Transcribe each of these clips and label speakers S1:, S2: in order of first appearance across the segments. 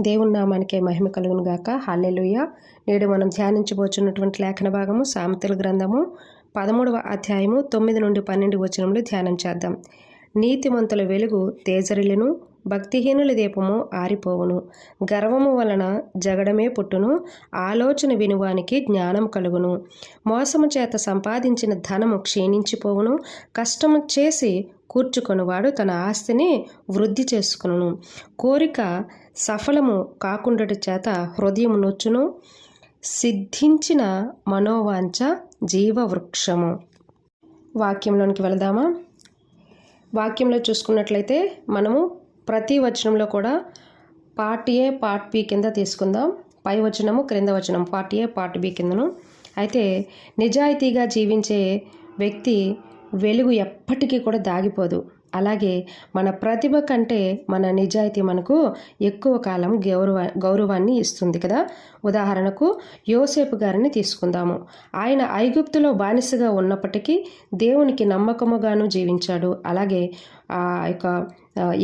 S1: దేవుని నామానికే మహిమ కలుగును గాక. హల్లెలూయా. నేడు మనం ధ్యానించబోచున్నటువంటి లేఖన భాగము సామెతల గ్రంథము 13వ అధ్యాయము 9 నుండి 12 వచనములు ధ్యానం చేద్దాం. నీతిమంతుల వెలుగు తేజరిల్లును, భక్తిహీనుల దీపము ఆరిపోవును. గర్వము వలన జగడమే పుట్టును, ఆలోచన వినువానికి జ్ఞానం కలుగును. మోసము చేత సంపాదించిన ధనము క్షీణించిపోవును, కష్టము చేసి కూర్చుకొనువాడు తన ఆస్తిని వృద్ధి చేసుకును. కోరిక సఫలము కాకుండట చేత హృదయం నొచ్చును, సిద్ధించిన మనోవాంఛ జీవవృక్షము. వాక్యంలోనికి వెళదామా? వాక్యంలో చూసుకున్నట్లయితే మనము ప్రతి వచనంలో కూడా పార్ట్ ఏ పార్ట్ బి కింద తీసుకుందాం. పై వచనము క్రింద వచనం పార్ట్ ఏ పార్ట్ బి కిందను. అయితే నిజాయితీగా జీవించే వ్యక్తి వెలుగు ఎప్పటికీ కూడా దాగిపోదు. అలాగే మన ప్రతిభ కంటే మన నిజాయితీ మనకు ఎక్కువ కాలం గౌరవాన్ని ఇస్తుంది కదా. ఉదాహరణకు యోసేపు గారిని తీసుకుందాము. ఆయన ఐగుప్తులో బానిసగా ఉన్నప్పటికీ దేవునికి నమ్మకముగాను జీవించాడు. అలాగే ఆ యొక్క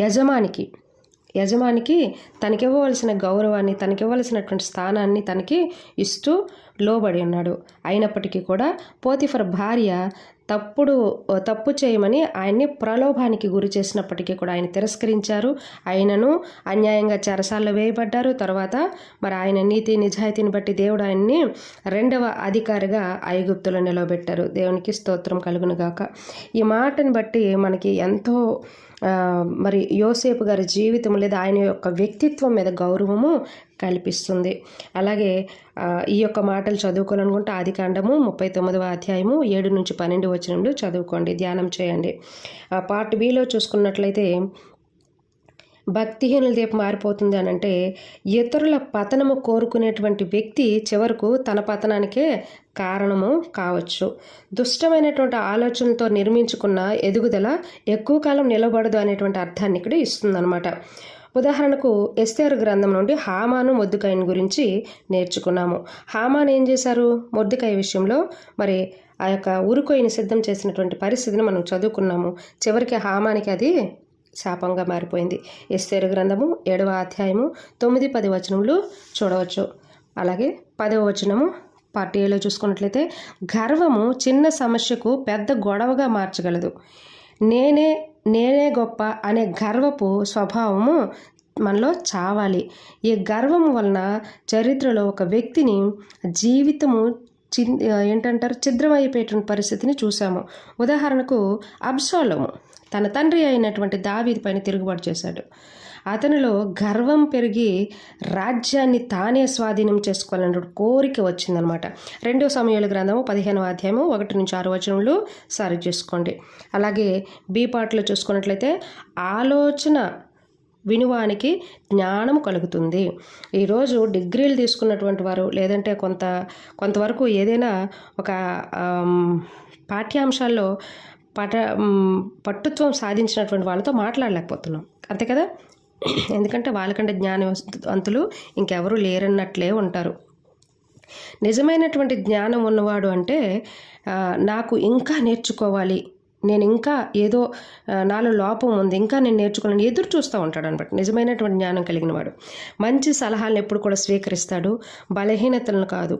S1: యజమానికి తనకివ్వవలసిన గౌరవాన్ని, తనకివ్వవలసినటువంటి స్థానాన్ని తనకి ఇస్తూ లోబడి ఉన్నాడు. అయినప్పటికీ కూడా పోతిఫర్ భార్య తప్పు చేయమని ఆయన్ని ప్రలోభానికి గురి చేసినప్పటికీ కూడా ఆయన తిరస్కరించారు. ఆయనను అన్యాయంగా చెరసాల్లో వేయబడ్డారు. తర్వాత మరి ఆయన నీతి నిజాయితీని బట్టి దేవుడు ఆయన్ని 2వ అధికారిగా ఐగుప్తులో నిలవబెట్టారు. దేవునికి స్తోత్రం కలుగును గాక. ఈ మాటను బట్టి మనకి ఎంతో మరి యోసేపు గారి జీవితం లేదా ఆయన యొక్క వ్యక్తిత్వం మీద గౌరవము కల్పిస్తుంది. అలాగే ఈ యొక్క మాటలు చదువుకోవాలనుకుంటే ఆదికాండము 39వ అధ్యాయము 7 నుంచి 12 వచనంలో చదువుకోండి, ధ్యానం చేయండి. పార్ట్ బిలో చూసుకున్నట్లయితే భక్తిహీనుల దీపం మారిపోతుంది అని అంటే ఇతరుల పతనము కోరుకునేటువంటి వ్యక్తి చివరకు తన పతనానికే కారణము కావచ్చు. దుష్టమైనటువంటి ఆలోచనలతో నిర్మించుకున్న ఎదుగుదల ఎక్కువ కాలం నిలబడదు అనేటువంటి అర్థాన్ని ఇక్కడ ఇస్తుందన్నమాట. ఉదాహరణకు ఎస్తేరు గ్రంథం నుండి హామాను మొర్దెకైని గురించి నేర్చుకున్నాము. హామాను ఏం చేశారు? మొర్దెకై విషయంలో మరి ఆ యొక్క ఉరుకొయ్యని సిద్ధం చేసినటువంటి పరిస్థితిని మనం చదువుకున్నాము. చివరికి హామానికి అది శాపంగా మారిపోయింది. ఎస్తేరు గ్రంథము 7వ అధ్యాయము 9-10 వచనములు చూడవచ్చు. అలాగే 10వ వచనము పార్ట్ ఏలో చూసుకున్నట్లయితే గర్వము చిన్న సమస్యకు పెద్ద గొడవగా మార్చగలదు. నేనే గొప్ప అనే గర్వపు స్వభావము మనలో చావాలి. ఈ గర్వం వలన చరిత్రలో ఒక వ్యక్తిని జీవితము ఛిద్రమైపోయేటువంటి పరిస్థితిని చూసాము. ఉదాహరణకు అబ్షాలోము తన తండ్రి అయినటువంటి దావీదు పైన తిరుగుబాటు చేశాడు. అతనిలో గర్వం పెరిగి రాజ్యాన్ని తానే స్వాధీనం చేసుకోవాలన్న కోరిక వచ్చిందనమాట. 2వ సమూయేలు గ్రంథము 15వ అధ్యాయము 1 నుంచి 6 వచనములు సరి చేసుకోండి. అలాగే బి పార్ట్లో చూసుకున్నట్లయితే ఆలోచన వినువానికి జ్ఞానం కలుగుతుంది. ఈరోజు డిగ్రీలు తీసుకున్నటువంటి వారు లేదంటే కొంతవరకు ఏదైనా ఒక పాఠ్యాంశాల్లో పట్టుత్వం సాధించినటువంటి వాళ్ళతో మాట్లాడలేకపోతున్నాం, అంతే కదా. ఎందుకంటే వాళ్ళకంటే జ్ఞానవంతులు ఇంకెవరూ లేరన్నట్లే ఉంటారు. నిజమైనటువంటి జ్ఞానం ఉన్నవాడు అంటే నాకు ఇంకా నేర్చుకోవాలి, నేను ఇంకా ఏదో నాలో లోపం ఉంది, ఇంకా నేను నేర్చుకోవాలని ఎదురు చూస్తూ ఉంటాడు అనమాట నిజమైనటువంటి జ్ఞానం కలిగిన వాడు. మంచి సలహాలను ఎప్పుడు కూడా స్వీకరిస్తాడు, బలహీనతలను కాదు.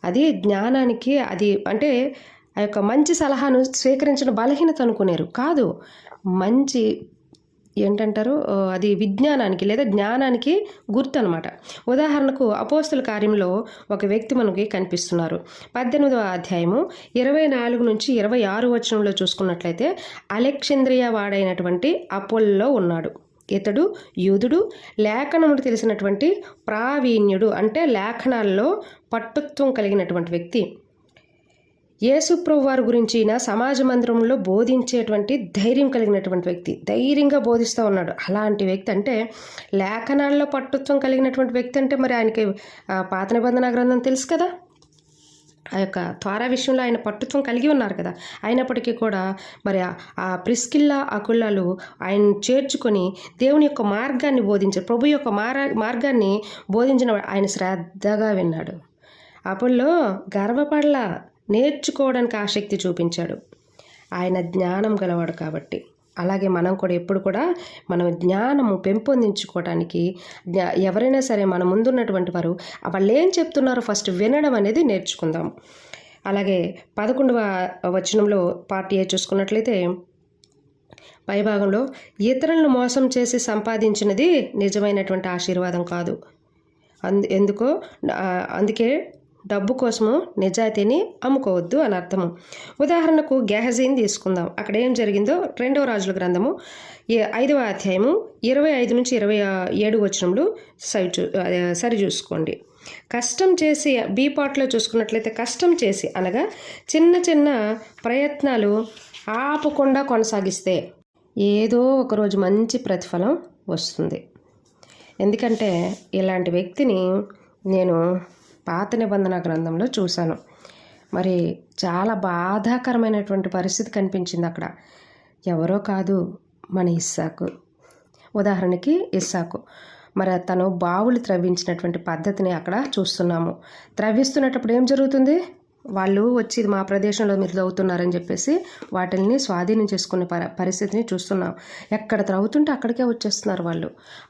S1: అది జ్ఞానానికి అది అంటే ఆ యొక్క మంచి సలహాను స్వీకరించడం బలహీనత అనుకునేరు కాదు, మంచి ఏంటంటారు అది విజ్ఞానానికి లేదా జ్ఞానానికి గుర్తు అనమాట. ఉదాహరణకు అపోస్తుల కార్యంలో ఒక వ్యక్తి మనకి కనిపిస్తున్నారు. 18వ అధ్యాయము 24 నుంచి 26 వచనంలో చూసుకున్నట్లయితే అలెగ్జాంద్రియా వాడైనటువంటి అపోల్లో ఉన్నాడు. ఇతడు యూదుడు, లేఖనములు తెలిసినటువంటి ప్రావీణ్యుడు అంటే లేఖనాల్లో పట్టుత్వం కలిగినటువంటి వ్యక్తి. యేసుప్రభు వారి గురించి సమాజ మందిరంలో బోధించేటువంటి ధైర్యం కలిగినటువంటి వ్యక్తి, ధైర్యంగా బోధిస్తూ ఉన్నాడు. అలాంటి వ్యక్తి అంటే లేఖనాల్లో పట్టుత్వం కలిగినటువంటి వ్యక్తి అంటే మరి ఆయనకి పాత నిబంధన గ్రంథం తెలుసు కదా. ఆ యొక్క త్వర విషయంలో ఆయన పట్టుత్వం కలిగి ఉన్నారు కదా. అయినప్పటికీ కూడా మరి ఆ ప్రిస్కిల్లా అకుల్లాలు ఆయన చేర్చుకొని దేవుని యొక్క మార్గాన్ని బోధించారు. ప్రభు యొక్క మార్గాన్ని బోధించిన ఆయన శ్రద్ధగా విన్నాడు. అపోల్లో గర్వపడలా, నేర్చుకోవడానికి ఆసక్తి చూపించాడు. ఆయన జ్ఞానం గలవాడు కాబట్టి అలాగే మనం కూడా ఎప్పుడు కూడా మనం జ్ఞానము పెంపొందించుకోవడానికి ఎవరైనా సరే మన ముందున్నటువంటి వారు వాళ్ళు ఏం చెప్తున్నారో ఫస్ట్ వినడం అనేది నేర్చుకుందాం. అలాగే 11వ వచనంలో పార్ట్ ఏ చూసుకున్నట్లయితే పైభాగంలో ఇతరులను మోసం చేసి సంపాదించినది నిజమైనటువంటి ఆశీర్వాదం కాదు. ఎందుకో అందుకే డబ్బు కోసము నిజాయితీని అమ్ముకోవద్దు అని అర్థము. ఉదాహరణకు గెహజీని తీసుకుందాం. అక్కడ ఏం జరిగిందో 2వ రాజుల గ్రంథము 5వ అధ్యాయము 25 నుంచి 27 వచనములు సరి చూసుకోండి. కష్టం చేసి బీ పార్ట్లో చూసుకున్నట్లయితే కష్టం చేసి అనగా చిన్న చిన్న ప్రయత్నాలు ఆపకుండా కొనసాగిస్తే ఏదో ఒకరోజు మంచి ప్రతిఫలం వస్తుంది. ఎందుకంటే ఇలాంటి వ్యక్తిని నేను పాత నిబంధన గ్రంథంలో చూశాను. మరి చాలా బాధాకరమైనటువంటి పరిస్థితి కనిపించింది అక్కడ. ఎవరో కాదు, మన ఇస్సాకు. ఉదాహరణకి ఇస్సాకు మరి తను బావులు త్రవ్వించినటువంటి పద్ధతిని అక్కడ చూస్తున్నాము. త్రవ్విస్తున్నప్పుడు ఏం జరుగుతుంది? వాళ్ళు వచ్చి మా ప్రదేశంలో మీరు త్రవ్వుతున్నారని చెప్పేసి వాటిని స్వాధీనం చేసుకునే పరిస్థితిని చూస్తున్నాం. ఎక్కడ త్రవ్వుతుంటే అక్కడికే వచ్చేస్తున్నారు వాళ్ళు.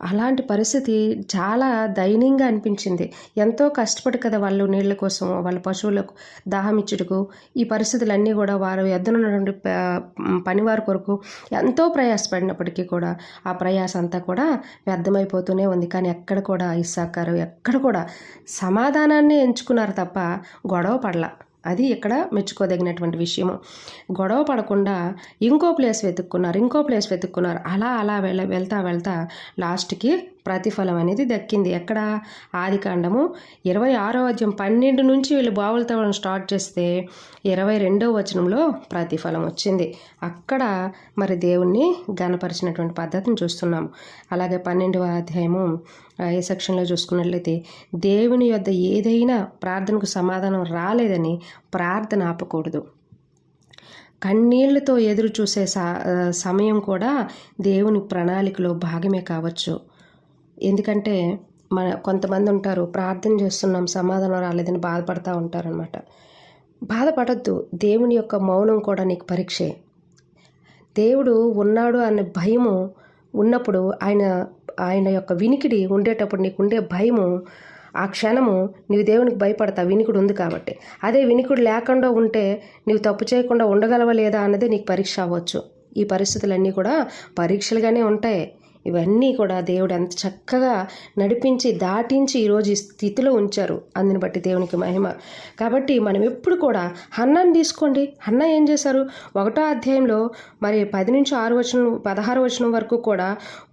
S1: అలాంటి పరిస్థితి చాలా దయనీయంగా అనిపించింది. ఎంతో కష్టపడి కదా వాళ్ళు నీళ్ళ కోసం, వాళ్ళ పశువులకు దాహం ఇచ్చుటకు ఈ పరిస్థితులన్నీ కూడా వారు ఎద్దునున్నటువంటి పనివారి కొరకు ఎంతో ప్రయాసపడినప్పటికీ కూడా ఆ ప్రయాస అంతా కూడా వ్యర్థమైపోతూనే ఉంది. కానీ ఎక్కడ కూడా ఇస్సాకు ఎక్కడ కూడా సమాధానాన్ని ఎంచుకున్నారు తప్ప గొడవ పడల. అది ఇక్కడ మెచ్చుకోదగినటువంటి విషయము. గొడవ పడకుండా ఇంకో ప్లేస్ వెతుక్కున్నారు. అలా వెళ్తా లాస్ట్కి ప్రతిఫలం అనేది దక్కింది. ఎక్కడ? ఆదికాండము 26వ అధ్యాయం 12 నుంచి వీళ్ళు బావులు తవ్వడం స్టార్ట్ చేస్తే 22వ వచనంలో ప్రతిఫలం వచ్చింది. అక్కడ మరి దేవుణ్ణి ఘనపరిచినటువంటి పద్ధతిని చూస్తున్నాము. అలాగే 12వ అధ్యాయము ఈ సెక్షన్లో చూసుకున్నట్లయితే దేవుని యొద్ద ఏదైనా ప్రార్థనకు సమాధానం రాలేదని ప్రార్థన ఆపకూడదు. కన్నీళ్లతో ఎదురు చూసే సమయం కూడా దేవుని ప్రణాళికలో భాగమే కావచ్చు. ఎందుకంటే కొంతమంది ఉంటారు, ప్రార్థన చేస్తున్నాం సమాధానం రాలేదని బాధపడుతూ ఉంటారనమాట. బాధపడద్దు. దేవుని యొక్క మౌనం కూడా నీకు పరీక్షే. దేవుడు ఉన్నాడు అనే భయము ఉన్నప్పుడు ఆయన యొక్క వినికిడి ఉండేటప్పుడు నీకుండే భయము, ఆ క్షణము నీవు దేవునికి భయపడతావు, వినికుడు ఉంది కాబట్టి. అదే వినికుడు లేకుండా ఉంటే నీవు తప్పు చేయకుండా ఉండగలవా లేదా అన్నది నీకు పరీక్ష అవ్వచ్చు. ఈ పరిస్థితులన్నీ కూడా పరీక్షలుగానే ఉంటాయి. ఇవన్నీ కూడా దేవుడు ఎంత చక్కగా నడిపించి దాటించి ఈరోజు ఈ స్థితిలో ఉంచారు. అందుని బట్టి దేవునికి మహిమ. కాబట్టి మనం ఎప్పుడు కూడా హన్నాని తీసుకోండి. హన్నా ఏం చేశారు? 1వ అధ్యాయంలో మరి 10 నుంచి 16 వచనం వరకు కూడా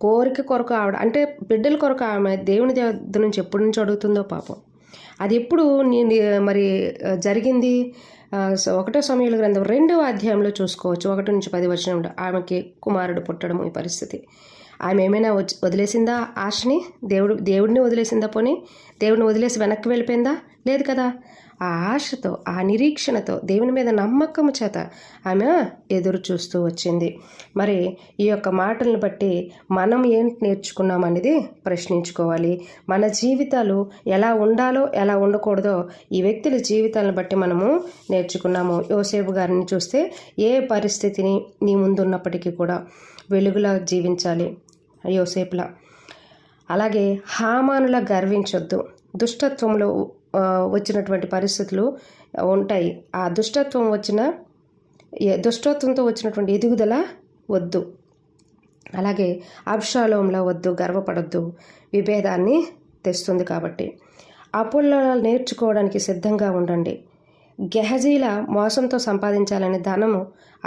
S1: కోరిక కొరకు ఆవిడ, అంటే బిడ్డల కొరకు ఆమె దేవుని దగ్గర నుంచి ఎప్పటి నుంచి అడుగుతుందో పాపం. అది ఎప్పుడు మరి జరిగింది? 1వ సమూయేలు గ్రంథం 2వ అధ్యాయంలో చూసుకోవచ్చు. 1 నుంచి 10 వచనంలో ఆమెకి కుమారుడు పుట్టడం ఈ పరిస్థితి. ఆమె ఏమైనా వదిలేసిందా ఆశని? దేవుడిని వదిలేసిందా? పోనీ దేవుడిని వదిలేసి వెనక్కి వెళ్ళిపోయిందా? లేదు కదా. ఆ ఆశతో, ఆ నిరీక్షణతో, దేవుని మీద నమ్మకం చేత ఆమె ఎదురు చూస్తూ వచ్చింది. మరి ఈ యొక్క మాటలను బట్టి మనం ఏంటి నేర్చుకున్నాం అనేది ప్రశ్నించుకోవాలి. మన జీవితాలు ఎలా ఉండాలో ఎలా ఉండకూడదో ఈ వ్యక్తుల జీవితాలను బట్టి మనము నేర్చుకున్నాము. యోసేపు గారిని చూస్తే ఏ పరిస్థితిని నీ ముందున్నప్పటికీ కూడా వెలుగులా జీవించాలి యోసేపులా. అలాగే హామానులా గర్వించొద్దు. దుష్టత్వంలో వచ్చినటువంటి పరిస్థితులు ఉంటాయి. ఆ దుష్టత్వంతో వచ్చినటువంటి ఎదుగుదల వద్దు. అలాగే అబ్షాలోంలా వద్దు, గర్వపడొద్దు. విభేదాన్ని తెస్తుంది కాబట్టి అపోల్లోలాలు నేర్చుకోవడానికి సిద్ధంగా ఉండండి. గెహజీల మోసంతో సంపాదించాలనే ధనము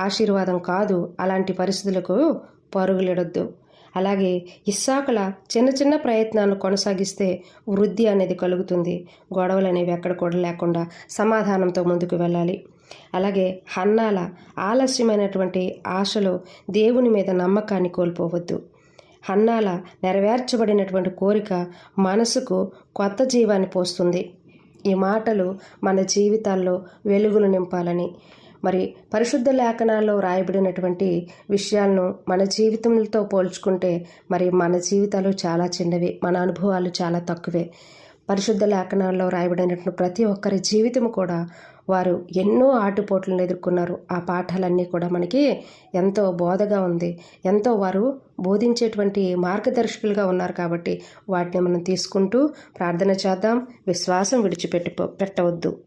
S1: ఆశీర్వాదం కాదు. అలాంటి పరిస్థితులకు పరుగులెడొద్దు. అలాగే ఇస్సాకుల చిన్న చిన్న ప్రయత్నాలను కొనసాగిస్తే వృద్ధి అనేది కలుగుతుంది. గొడవలు అనేవి ఎక్కడ కూడా లేకుండా సమాధానంతో ముందుకు వెళ్ళాలి. అలాగే హన్నాల ఆలస్యమైనటువంటి ఆశలో దేవుని మీద నమ్మకాన్ని కోల్పోవద్దు. హన్నాల నెరవేర్చబడినటువంటి కోరిక మనసుకు కొత్త జీవాన్ని పోస్తుంది. ఈ మాటలు మన జీవితాల్లో వెలుగులు నింపాలని, మరి పరిశుద్ధ లేఖనాల్లో రాయబడినటువంటి విషయాలను మన జీవితంతో పోల్చుకుంటే మరి మన జీవితాలు చాలా చిన్నవి, మన అనుభవాలు చాలా తక్కువే. పరిశుద్ధ లేఖనాల్లో రాయబడినటువంటి ప్రతి ఒక్కరి జీవితం కూడా వారు ఎన్నో ఆటుపోట్లను ఎదుర్కొన్నారు. ఆ పాఠాలన్నీ కూడా మనకి ఎంతో బోధగా ఉంది. ఎంతో వారు బోధించేటువంటి మార్గదర్శకులుగా ఉన్నారు కాబట్టి వాటిని మనం తీసుకుంటూ ప్రార్థన చేద్దాం. విశ్వాసం పెట్టవద్దు.